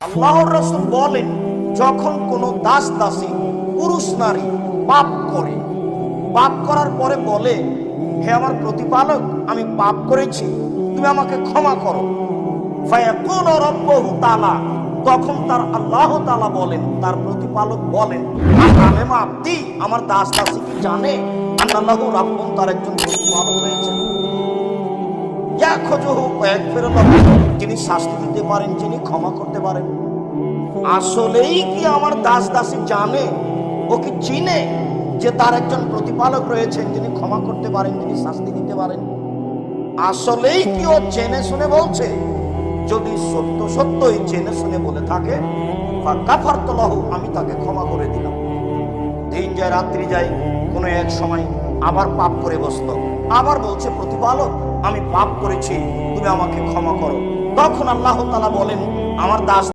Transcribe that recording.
আল্লাহর রাসূল বলেন, যখন কোনো দাস দাসী পুরুষ নারী পাপ করে, পাপ করার পরে বলে, হে আমার প্রতিপালক, আমি পাপ করেছি, তুমি আমাকে ক্ষমা করো, ফায়াকুলু রাব্বুহু তাআলা, তখন তার আল্লাহ তাআলা বলেন, তার প্রতিপালক বলেন, আলেমা আব্দি, আমার দাস দাসী কি জানে আল্লাহু রাব্বুন, তার একজন প্রতিপালক রয়েছেন, ইয়াখুযুহু ওয়া ইয়াগফিরু লাহু, যিনি শাস্তি দিতে পারেন, যিনি ক্ষমা করতে পারেন। আসলেই কি আমার দাস দাসী জানে, ও কি চিনে যে তার একজন প্রতিপালক রয়েছেন, যিনি ক্ষমা করতে পারেন, যিনি শাস্তি দিতে পারেন? আসলেই কি ও জেনে শুনে বলছে? যদি সত্য সত্যই জেনে শুনে বলে থাকে, ফাকাফারতু লাহু, আমি তাকে ক্ষমা করে দিলাম। দিন যায় রাত্রি যায়, কোনো এক সময় আবার পাপ করে বসলো, আবার বলছে, প্রতিপালক, আমি পাপ করেছি, তুমি আমাকে ক্ষমা করো। তখন আল্লাহ তাআলা বলেন, আমার দাস